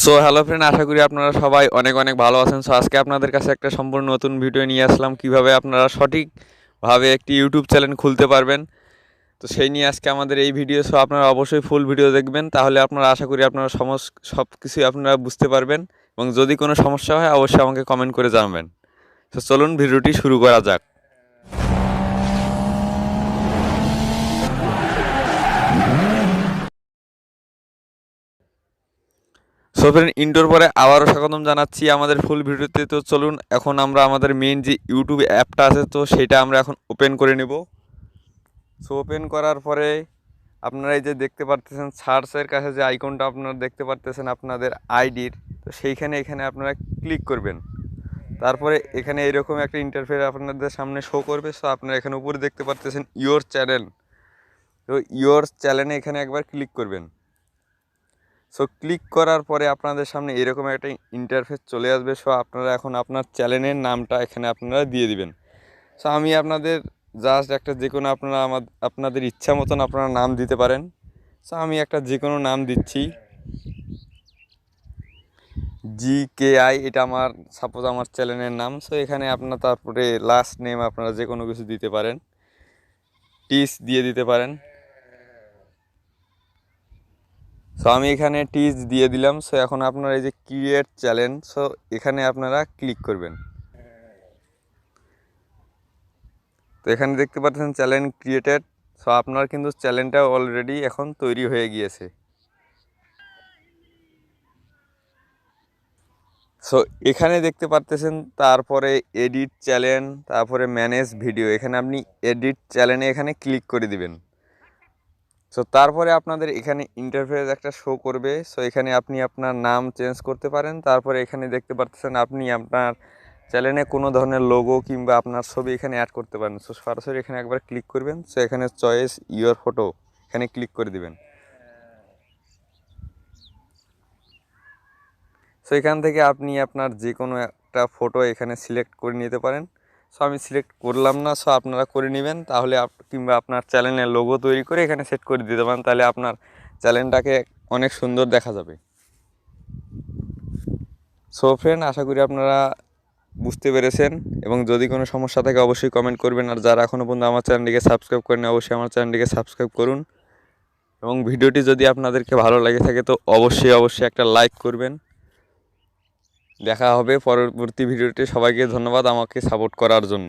So hello friend, আশা করি আপনারা সবাই অনেক অনেক ভালো আছেন। সো আজকে আপনাদের কাছে একটা সম্পূর্ণ নতুন ভিডিও নিয়ে আসলাম, কিভাবে আপনারা সঠিকভাবে একটি ইউটিউব চ্যানেল খুলতে পারবেন। তো সেই নিয়ে আজকে আমাদের এই ভিডিও। সো আপনারা অবশ্যই ফুল ভিডিও দেখবেন, তাহলে আপনারা আশা করি আপনারা সব কিছুই আপনারা বুঝতে পারবেন। এবং যদি কোনো সমস্যা হয় অবশ্যই আমাকে কমেন্ট করে জানাবেন। তো চলুন ভিডিওটি শুরু করা যাক। সো ফ্রেন্ড, ইন্টোর পরে আবারও স্বাগতম জানাচ্ছি আমাদের ফুল ভিডিওতে। তো চলুন এখন আমরা আমাদের মেইন যে ইউটিউব অ্যাপটা আছে তো সেটা আমরা এখন ওপেন করে নেব। সো ওপেন করার পরে আপনারা এই যে দেখতে পারতেছেন সার্চের কাছে যে আইকনটা আপনারা দেখতে পারতেছেন আপনাদের আইডির, তো এখানে আপনারা ক্লিক করবেন। তারপরে এখানে এরকম একটা ইন্টারফেস আপনাদের সামনে শো করবে। সো আপনারা এখানে উপরে দেখতে পারতেছেন ইয়োর চ্যানেল। তো ইয়োর চ্যানেলে এখানে একবার ক্লিক করবেন। সো ক্লিক করার পরে আপনাদের সামনে এরকম একটা ইন্টারফেস চলে আসবে। সো আপনারা এখন আপনার চ্যানেলের নামটা এখানে আপনারা দিয়ে দিবেন। সো আমি আপনাদের জাস্ট একটা যে কোনো আপনাদের ইচ্ছা মতন আপনারা নাম দিতে পারেন। সো আমি একটা যে কোনো নাম দিচ্ছি, GKI, এটা আমার সাপোজ আমার চ্যানেলের নাম। সো এখানে আপনার তারপরে লাস্ট নেম আপনারা যে কোনো কিছু দিতে পারেন, টিস দিয়ে দিতে পারেন। সো আমি এখানে টিস দিয়ে দিলাম। সো এখন আপনারা এই যে ক্রিয়েট চ্যানেল, সো এখানে আপনারা ক্লিক করবেন। তো এখানে দেখতে পাচ্ছেন চ্যানেল ক্রিয়েটেড। সো আপনার কিন্তু চ্যানেলটা অলরেডি এখন তৈরি হয়ে গিয়েছে। সো এখানে দেখতে পারতেছেন তারপরে এডিট চ্যানেল, তারপরে ম্যানেজ ভিডিও, এখানে আপনি এডিট চ্যানেলে এখানে ক্লিক করে দিবেন। সো তারপরে আপনাদের এখানে ইন্টারফেস একটা শো করবে। সো এখানে আপনি আপনার নাম চেঞ্জ করতে পারেন। তারপরে এখানে দেখতে পাচ্ছেন আপনি আপনার চ্যানেলে কোনো ধরনের লোগো কিংবা আপনার ছবি এখানে অ্যাড করতে পারেন। সো সরাসরি এখানে একবার ক্লিক করবেন। সো এখানে চয়েস ইওর ফটো এখানে ক্লিক করে দিবেন। সো এখান থেকে আপনি আপনার যে কোনো একটা ফটো এখানে সিলেক্ট করে নিতে পারেন। সো আমি সিলেক্ট করলাম না, সো আপনারা করে নেবেন। তাহলে কিংবা আপনার চ্যানেলের লোগো তৈরি করে এখানে সেট করে দিতে পারেন, তাহলে আপনার চ্যানেলটাকে অনেক সুন্দর দেখা যাবে। সো ফ্রেন্ড, আশা করি আপনারা বুঝতে পেরেছেন, এবং যদি কোনো সমস্যা থাকে অবশ্যই কমেন্ট করবেন। আর যারা এখনও পর্যন্ত আমার চ্যানেলটিকে সাবস্ক্রাইব করেন অবশ্যই আমার চ্যানেলটিকে সাবস্ক্রাইব করুন। এবং ভিডিওটি যদি আপনাদেরকে ভালো লেগে থাকে তো অবশ্যই একটা লাইক করবেন। দেখা হবে পরবর্তী ভিডিওতে। সবাইকে ধন্যবাদ আমাকে সাপোর্ট করার জন্য।